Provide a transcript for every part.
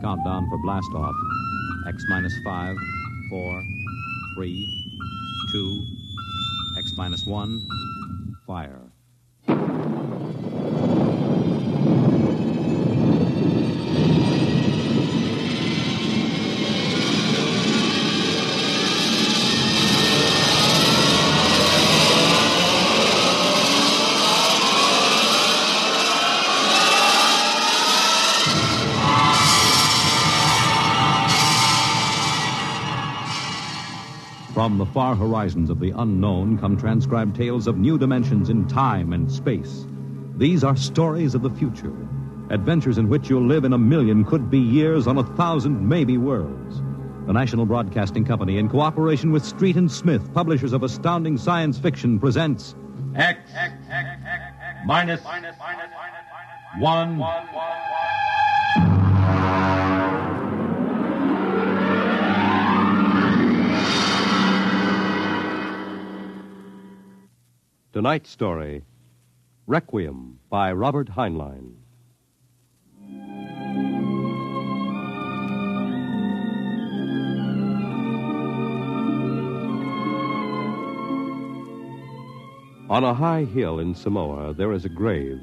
Countdown for blast off. X minus 5, 4, 3, 2, X minus 1, fire. From the far horizons of the unknown come transcribed tales of new dimensions in time and space. These are stories of the future, adventures in which you'll live in 1,000,000 could-be years on 1,000 maybe worlds. The National Broadcasting Company, in cooperation with Street and Smith, publishers of astounding science fiction, presents X minus 1. Tonight's story, Requiem by Robert Heinlein. On a high hill in Samoa, there is a grave.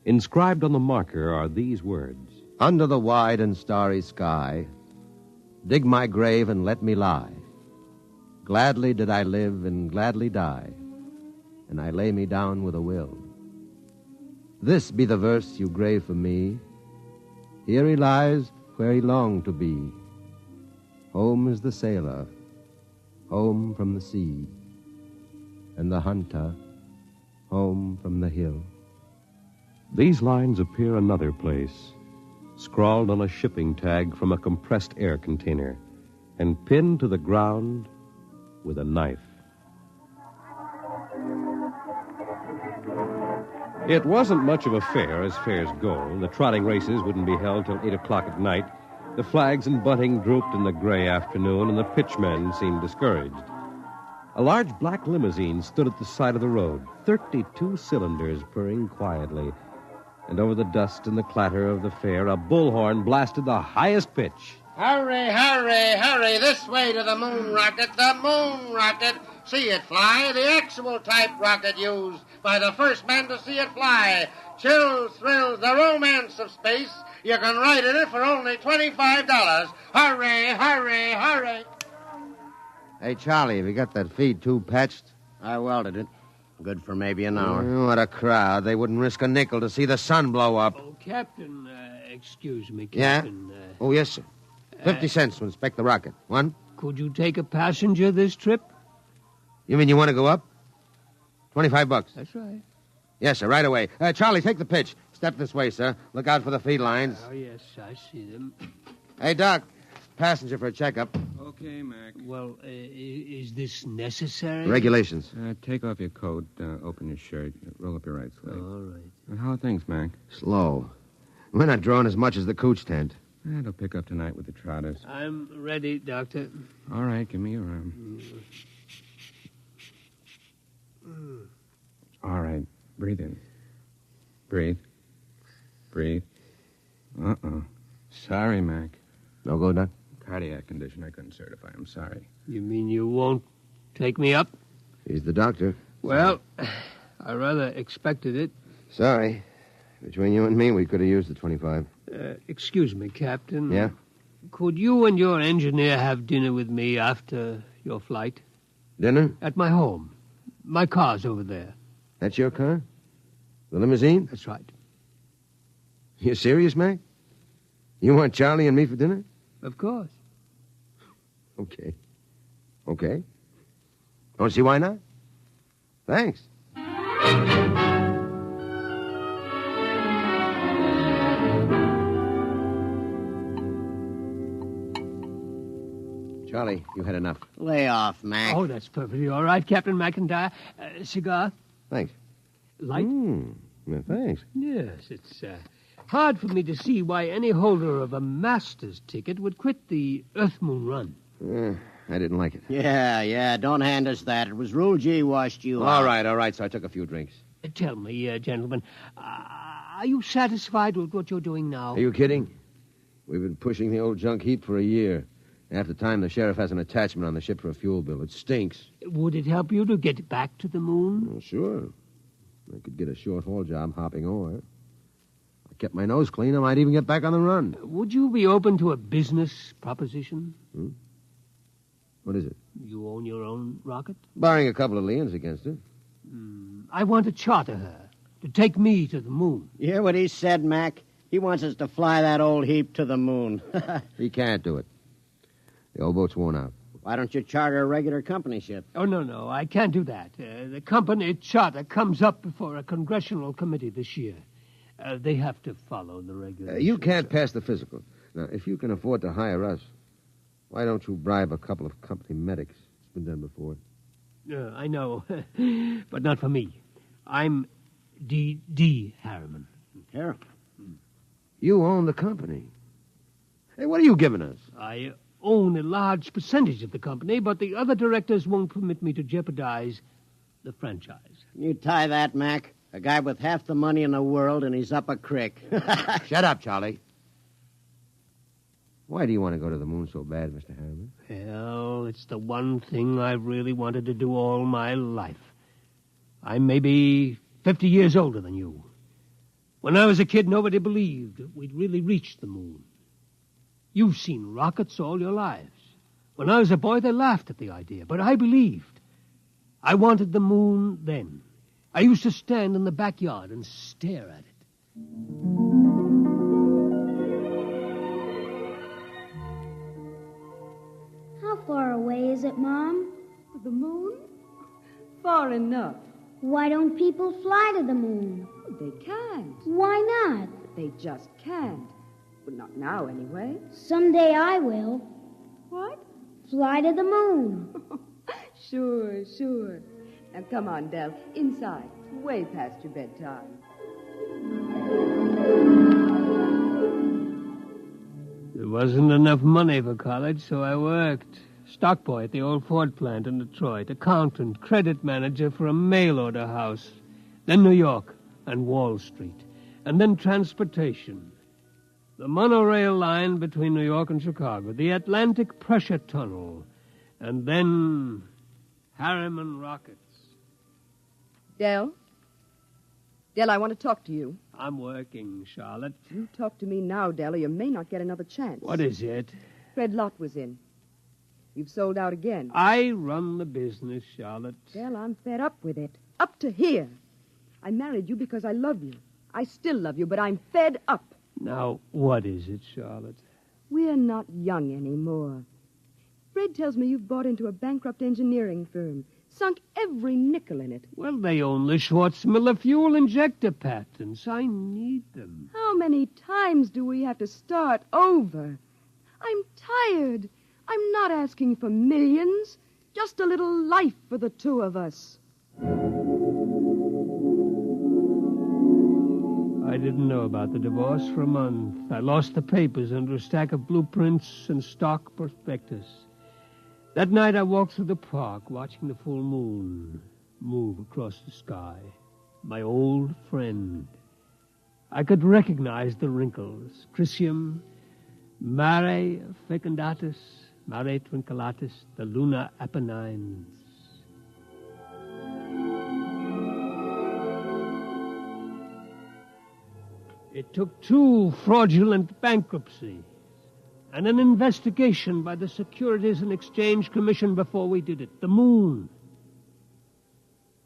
Inscribed on the marker are these words: Under the wide and starry sky, dig my grave and let me lie. Gladly did I live and gladly die, and I lay me down with a will. This be the verse you grave for me. Here he lies where he longed to be. Home is the sailor, home from the sea, and the hunter, home from the hill. These lines appear another place, scrawled on a shipping tag from a compressed air container, and pinned to the ground with a knife. It wasn't much of a fair, as fairs go. The trotting races wouldn't be held till 8 o'clock at night. The flags and bunting drooped in the gray afternoon, and the pitchmen seemed discouraged. A large black limousine stood at the side of the road, 32 cylinders purring quietly. And over the dust and the clatter of the fair, a bullhorn blasted the highest pitch. Hurry, hurry, hurry, this way to the moon rocket, the moon rocket. See it fly, the actual type rocket used by the first man to see it fly. Chills, thrills, the romance of space. You can ride in it for only $25. Hurry, hurry, hurry. Hey, Charlie, have you got that feed tube patched? I welded it. Good for maybe an hour. What a crowd. They wouldn't risk a nickel to see the sun blow up. Oh, Captain, excuse me, Yeah? Captain. Oh, yes, sir. 50 cents to inspect the rocket. One? Could you take a passenger this trip? You mean you want to go up? $25. That's right. Yes, sir, right away. Charlie, take the pitch. Step this way, sir. Look out for the feed lines. Oh, yes, I see them. Hey, Doc, passenger for a checkup. Okay, Mac. Well, is this necessary? Regulations. Take off your coat, open your shirt, roll up your right sleeve. All right. How are things, Mac? Slow. We're not drawing as much as the cooch tent. It'll pick up tonight with the trotters. I'm ready, Doctor. All right, give me your arm. All right, breathe in. Breathe. Breathe. Sorry, Mac. No go, Doc? Cardiac condition I couldn't certify. I'm sorry. You mean you won't take me up? He's the doctor. Well, I rather expected it. Sorry. Between you and me, we could have used the 25. Excuse me, Captain. Yeah? Could you and your engineer have dinner with me after your flight? Dinner? At my home. My car's over there. That's your car? The limousine? That's right. You serious, Mac? You want Charlie and me for dinner? Of course. Okay. Okay. Don't see why not? Thanks. Charlie, you had enough. Lay off, Mac. Oh, that's perfectly all right, Captain McIntyre. Cigar? Thanks. Light? Well, thanks. Yes, it's hard for me to see why any holder of a master's ticket would quit the Earth-Moon run. I didn't like it. Yeah, don't hand us that. It was Rule G washed you out. All right, so I took a few drinks. Tell me, gentlemen, are you satisfied with what you're doing now? Are you kidding? We've been pushing the old junk heap for a year. Half the time, the sheriff has an attachment on the ship for a fuel bill. It stinks. Would it help you to get back to the moon? Well, sure. I could get a short-haul job hopping ore. I kept my nose clean. I might even get back on the run. Would you be open to a business proposition? What is it? You own your own rocket? Barring a couple of liens against it. I want to charter her to take me to the moon. You hear what he said, Mac? He wants us to fly that old heap to the moon. He can't do it. The old boat's worn out. Why don't you charter a regular company ship? Oh, no, I can't do that. The company charter comes up before a congressional committee this year. They have to follow the regulations. You can't pass the physical. Now, if you can afford to hire us, why don't you bribe a couple of company medics? It's been done before. I know, but not for me. I'm D. Harriman. Harriman? You own the company. Hey, what are you giving us? I own a large percentage of the company, but the other directors won't permit me to jeopardize the franchise. You tie that, Mac. A guy with half the money in the world, and he's up a creek. Shut up, Charlie. Why do you want to go to the moon so bad, Mr. Harriman? Well, it's the one thing I've really wanted to do all my life. I'm maybe 50 years older than you. When I was a kid, nobody believed we'd really reach the moon. You've seen rockets all your lives. When I was a boy, they laughed at the idea, but I believed. I wanted the moon then. I used to stand in the backyard and stare at it. How far away is it, Mom? The moon? Far enough. Why don't people fly to the moon? They can't. Why not? They just can't. But not now, anyway. Someday I will. What? Fly to the moon. Sure. Now, come on, Del. Inside. Way past your bedtime. There wasn't enough money for college, so I worked. Stock boy at the old Ford plant in Detroit. Accountant, credit manager for a mail order house. Then New York and Wall Street. And then transportation. The monorail line between New York and Chicago. The Atlantic Pressure Tunnel. And then Harriman rockets. Del? Del, I want to talk to you. I'm working, Charlotte. You talk to me now, Del, or you may not get another chance. What is it? Fred Lott was in. You've sold out again. I run the business, Charlotte. Del, I'm fed up with it. Up to here. I married you because I love you. I still love you, but I'm fed up. Now, what is it, Charlotte? We're not young anymore. Fred tells me you've bought into a bankrupt engineering firm, sunk every nickel in it. Well, they own the Schwarzmiller fuel injector patents. I need them. How many times do we have to start over? I'm tired. I'm not asking for millions. Just a little life for the two of us. I didn't know about the divorce for a month. I lost the papers under a stack of blueprints and stock prospectus. That night I walked through the park, watching the full moon move across the sky. My old friend. I could recognize the wrinkles. Chrysium, Mare fecundatus, Mare twinkulatus, the lunar Apennines. It took 2 fraudulent bankruptcies and an investigation by the Securities and Exchange Commission before we did it. The moon.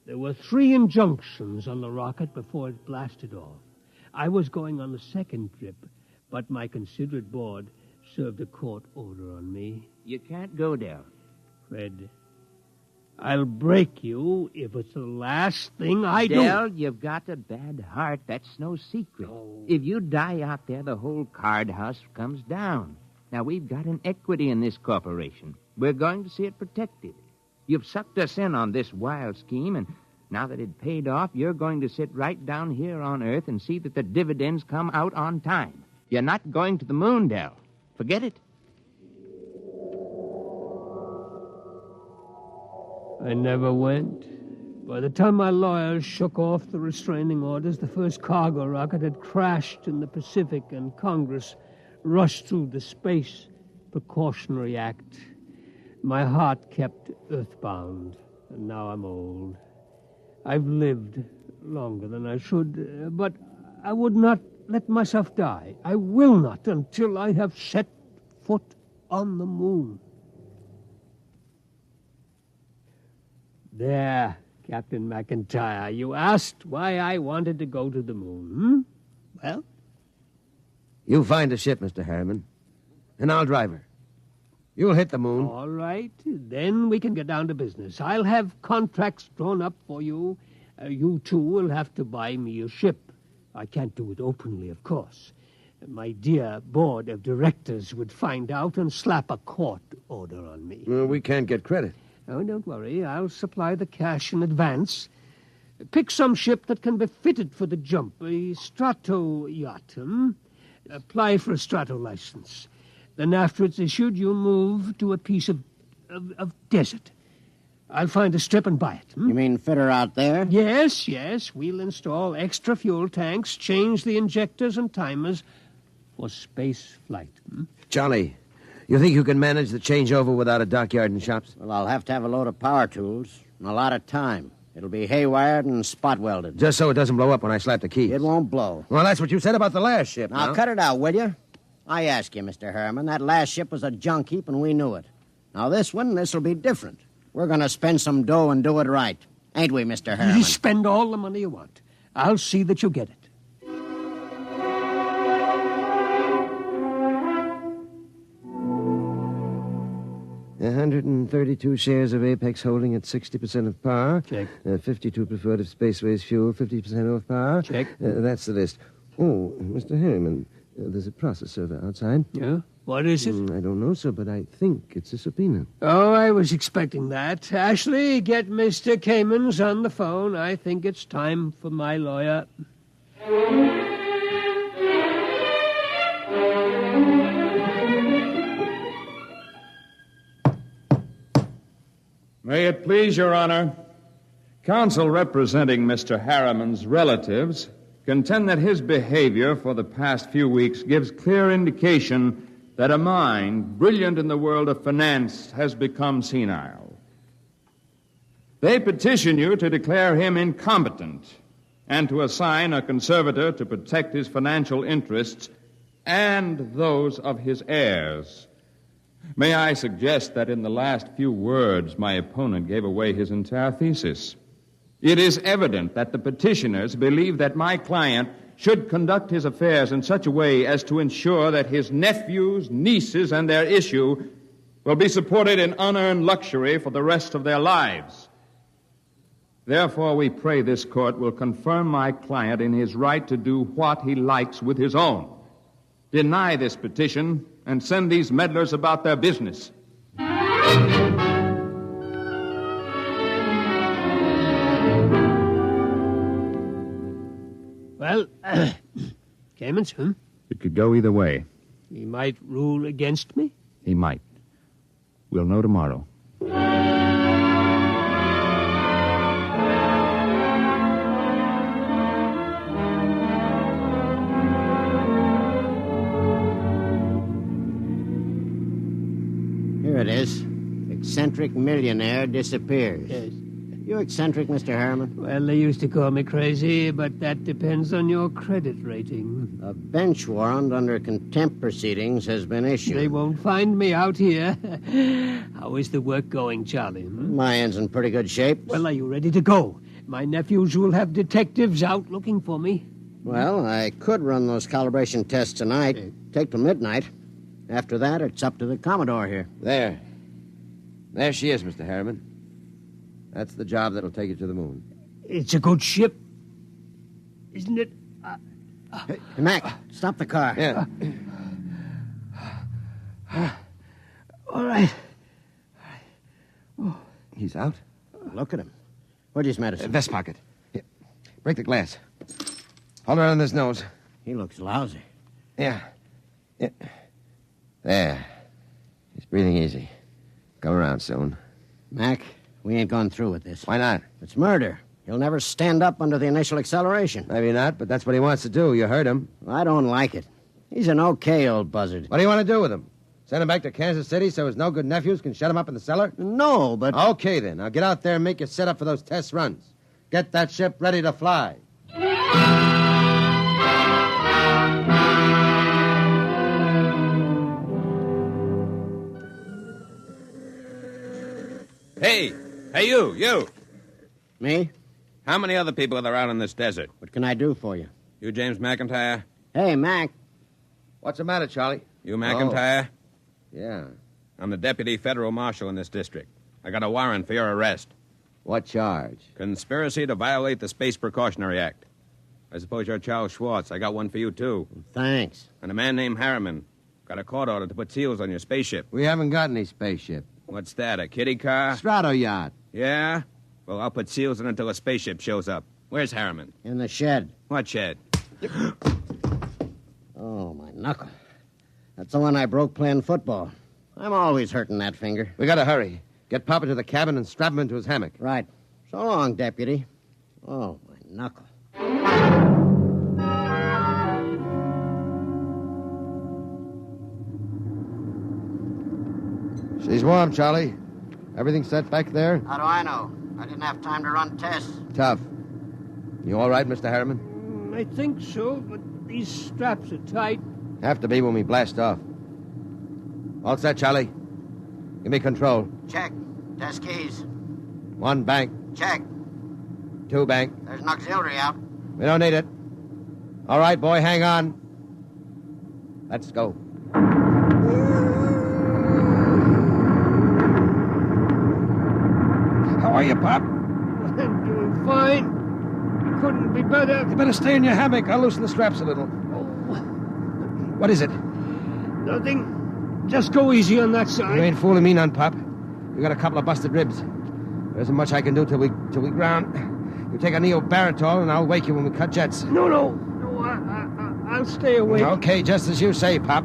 There were 3 injunctions on the rocket before it blasted off. I was going on the second trip, but my considerate board served a court order on me. You can't go there. Fred, I'll break you if it's the last thing I do. Del, you've got a bad heart. That's no secret. No. If you die out there, the whole card house comes down. Now, we've got an equity in this corporation. We're going to see it protected. You've sucked us in on this wild scheme, and now that it paid off, you're going to sit right down here on Earth and see that the dividends come out on time. You're not going to the moon, Del. Forget it. I never went. By the time my lawyers shook off the restraining orders, the first cargo rocket had crashed in the Pacific, and Congress rushed through the space precautionary act. My heart kept earthbound, and now I'm old. I've lived longer than I should, but I would not let myself die. I will not until I have set foot on the moon. There, Captain McIntyre, you asked why I wanted to go to the moon. Well? You find a ship, Mr. Harriman, and I'll drive her. You'll hit the moon. All right, then we can get down to business. I'll have contracts drawn up for you. You two will have to buy me a ship. I can't do it openly, of course. My dear board of directors would find out and slap a court order on me. Well, we can't get credit. Oh, don't worry. I'll supply the cash in advance. Pick some ship that can be fitted for the jump. A strato yacht. Apply for a strato license. Then after it's issued, you move to a piece of desert. I'll find a strip and buy it. You mean fit her out there? Yes. We'll install extra fuel tanks, change the injectors and timers for space flight. Charlie, you think you can manage the changeover without a dockyard and shops? Well, I'll have to have a load of power tools and a lot of time. It'll be haywired and spot welded. Just so it doesn't blow up when I slap the key. It won't blow. Well, that's what you said about the last ship. Now, cut it out, will you? I ask you, Mr. Harriman, that last ship was a junk heap and we knew it. Now, this'll be different. We're going to spend some dough and do it right. Ain't we, Mr. Harriman? You spend all the money you want. I'll see that you get it. $132 shares of Apex Holding at 60% of par. Check. 52 preferred of Spaceways Fuel, 50% off par. Check. That's the list. Oh, Mr. Harriman, there's a process server outside. Yeah? What is it? I don't know, sir, but I think it's a subpoena. Oh, I was expecting that. Ashley, get Mr. Kamens on the phone. I think it's time for my lawyer. May it please your honor, counsel representing Mr. Harriman's relatives contend that his behavior for the past few weeks gives clear indication that a mind brilliant in the world of finance has become senile. They petition you to declare him incompetent and to assign a conservator to protect his financial interests and those of his heirs. May I suggest that in the last few words, my opponent gave away his entire thesis. It is evident that the petitioners believe that my client should conduct his affairs in such a way as to ensure that his nephews, nieces, and their issue will be supported in unearned luxury for the rest of their lives. Therefore, we pray this court will confirm my client in his right to do what he likes with his own. Deny this petition and send these meddlers about their business. Well, Kamens, It could go either way. He might rule against me? He might. We'll know tomorrow. Here it is. Eccentric millionaire disappears. Yes. You eccentric, Mr. Harriman? Well, they used to call me crazy, but that depends on your credit rating. A bench warrant under contempt proceedings has been issued. They won't find me out here. How is the work going, Charlie? My end's in pretty good shape. Well, are you ready to go? My nephews will have detectives out looking for me. Well, I could run those calibration tests tonight. Take till midnight. After that, it's up to the Commodore here. There she is, Mr. Harriman. That's the job that'll take you to the moon. It's a good ship, isn't it? Hey, Mac, stop the car. Yeah. All right. Oh. He's out? Look at him. Where'd his medicine? Vest pocket. Here. Break the glass. Hold around his nose. He looks lousy. Yeah. There. He's breathing easy. Come around soon. Mac, we ain't gone through with this. Why not? It's murder. He'll never stand up under the initial acceleration. Maybe not, but that's what he wants to do. You heard him. I don't like it. He's an okay old buzzard. What do you want to do with him? Send him back to Kansas City so his no-good nephews can shut him up in the cellar? No, but... Okay, then. Now get out there and make your setup for those test runs. Get that ship ready to fly. Hey, you. Me? How many other people are there out in this desert? What can I do for you? You James McIntyre? Hey, Mac. What's the matter, Charlie? You McIntyre? Yeah. I'm the deputy federal marshal in this district. I got a warrant for your arrest. What charge? Conspiracy to violate the Space Precautionary Act. I suppose you're Charles Schwartz. I got one for you, too. Thanks. And a man named Harriman. Got a court order to put seals on your spaceship. We haven't got any spaceship. What's that, a kiddie car? Strato yacht. Yeah? Well, I'll put seals on it until a spaceship shows up. Where's Harriman? In the shed. What shed? Oh, my knuckle. That's the one I broke playing football. I'm always hurting that finger. We gotta hurry. Get Papa to the cabin and strap him into his hammock. Right. So long, deputy. Oh, my knuckle. She's warm, Charlie. Everything set back there? How do I know? I didn't have time to run tests. Tough. You all right, Mr. Harriman? I think so, but these straps are tight. Have to be when we blast off. All set, Charlie. Give me control. Check. Test keys. 1 bank. Check. 2 bank. There's an auxiliary out. We don't need it. All right, boy, hang on. Let's go. How are you, Pop? I'm doing fine. Couldn't be better. You better stay in your hammock. I'll loosen the straps a little. What is it? Nothing. Just go easy on that side. You ain't fooling me none, Pop. You got a couple of busted ribs. There isn't much I can do till we ground. You take a neobaritol, and I'll wake you when we cut jets. No, I'll stay awake. Okay, just as you say, Pop.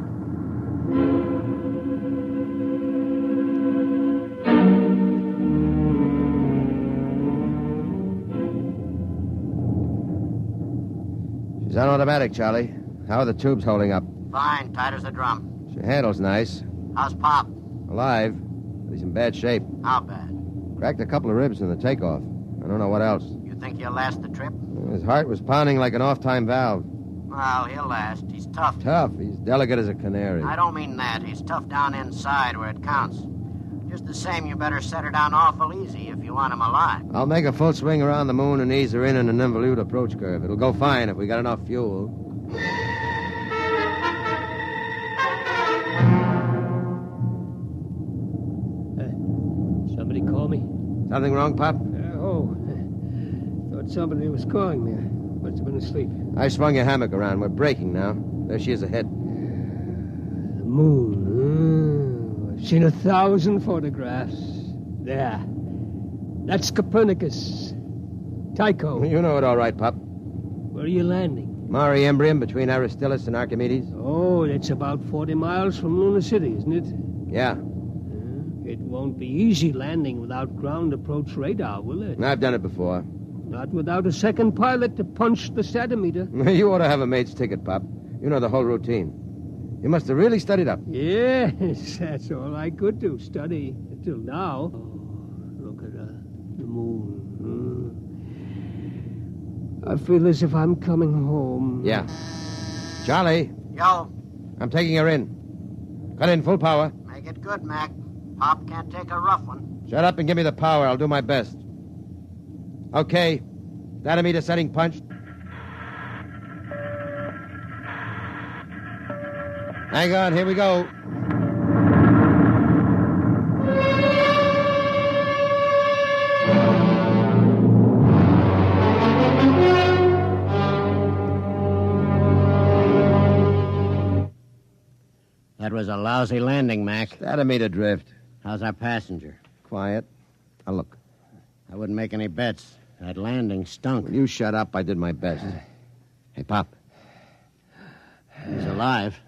She's on automatic, Charlie. How are the tubes holding up? Fine, tight as a drum. She handles nice. How's Pop? Alive. But he's in bad shape. How bad? Cracked a couple of ribs in the takeoff. I don't know what else. You think he'll last the trip? His heart was pounding like an off-time valve. Well, he'll last. He's tough. Tough. He's delicate as a canary. I don't mean that. He's tough down inside where it counts. Just the same, you better set her down awful easy if you want him alive. I'll make a full swing around the moon and ease her in an involute approach curve. It'll go fine if we got enough fuel. Somebody call me? Something wrong, Pop? Thought somebody was calling me. I must have been asleep. I swung your hammock around. We're breaking now. There she is ahead. The moon. I've seen 1,000 photographs. There. That's Copernicus. Tycho. You know it all right, Pop. Where are you landing? Mare Imbrium between Aristillus and Archimedes. Oh, that's about 40 miles from Luna City, isn't it? Yeah. It won't be easy landing without ground approach radar, will it? I've done it before. Not without a second pilot to punch the satometer. You ought to have a mate's ticket, Pop. You know the whole routine. You must have really studied up. Yes, that's all I could do, study, until now. Oh, look at the moon. I feel as if I'm coming home. Yeah. Charlie. Yo. I'm taking her in. Cut in full power. Make it good, Mac. Pop can't take a rough one. Shut up and give me the power. I'll do my best. Okay. Datometer setting punched. Hang on, here we go. That was a lousy landing, Mac. Datometer drift. How's our passenger? Quiet. Now look. I wouldn't make any bets. That landing stunk. Will you shut up? I did my best. Hey, Pop. He's alive.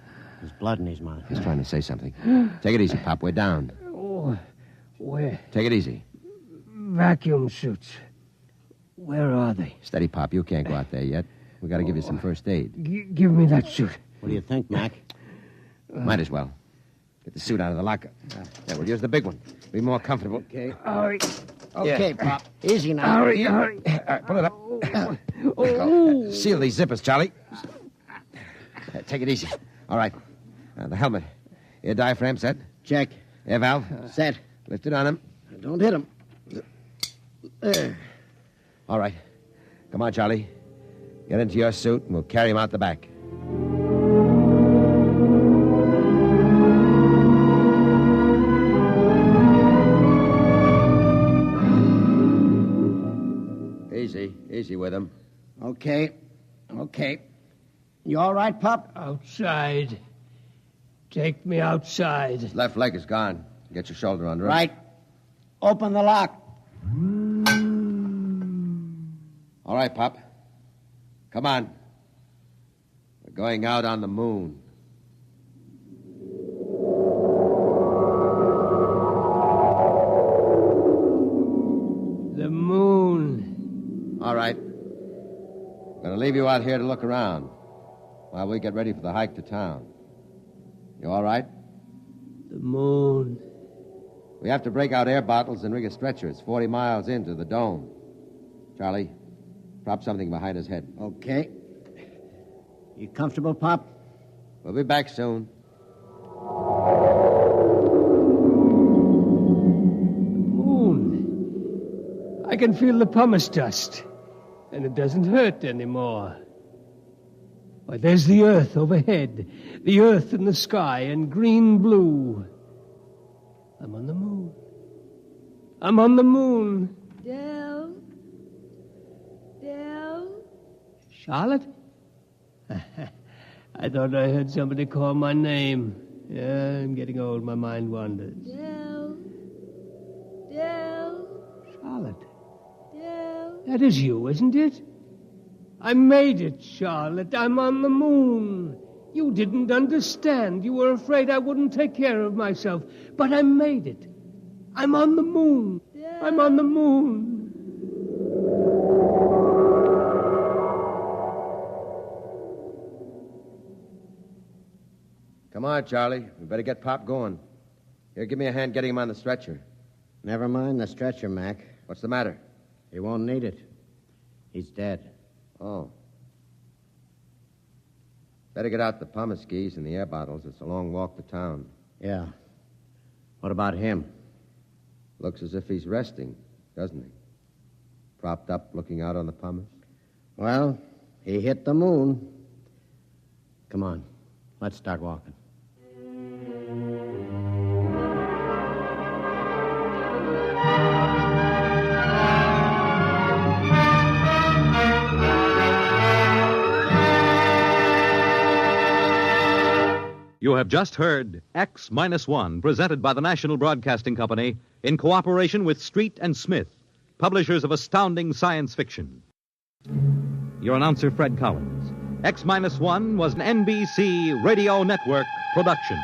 There's blood in his mouth. He's trying to say something. Take it easy, Pop. We're down. Oh, where? Take it easy. Vacuum suits. Where are they? Steady, Pop. You can't go out there yet. We got to give you some first aid. Give me that suit. What do you think, Mac? Might as well. Get the suit out of the locker. Yeah, we'll use the big one. Be more comfortable. Okay. Hurry. Okay, Pop. Easy now. Hurry, hurry. All right, pull it up. Oh. Seal these zippers, Charlie. Take it easy. All right. The helmet. Air diaphragm set. Check. Air valve. Set. Lift it on him. Don't hit him. There. All right. Come on, Charlie. Get into your suit, and we'll carry him out the back. Easy. Easy with him. Okay. You all right, Pop? Outside. Take me outside. His left leg is gone. Get your shoulder under it. Right. Open the lock. All right, Pop. Come on. We're going out on the moon. The moon. All right. I'm going to leave you out here to look around while we get ready for the hike to town. You all right? The moon. We have to break out air bottles and rig a stretcher. It's 40 miles into the dome. Charlie, prop something behind his head. Okay. You comfortable, Pop? We'll be back soon. Moon. I can feel the pumice dust, and it doesn't hurt anymore. Why, there's the earth overhead, the earth in the sky, and green-blue. I'm on the moon. I'm on the moon. Del? Charlotte? I thought I heard somebody call my name. Yeah, I'm getting old. My mind wanders. Del? Charlotte. Del? That is you, isn't it? I made it, Charlotte. I'm on the moon. You didn't understand. You were afraid I wouldn't take care of myself. But I made it. I'm on the moon. I'm on the moon. Come on, Charlie. We better get Pop going. Here, give me a hand getting him on the stretcher. Never mind the stretcher, Mac. What's the matter? He won't need it. He's dead. Oh. Better get out the pumice skis and the air bottles. It's a long walk to town. Yeah. What about him? Looks as if he's resting, doesn't he? Propped up, looking out on the pumice. Well, he hit the moon. Come on. Let's start walking. You have just heard X-1, presented by the National Broadcasting Company in cooperation with Street and Smith, publishers of astounding science fiction. Your announcer, Fred Collins. X-1 was an NBC Radio Network production.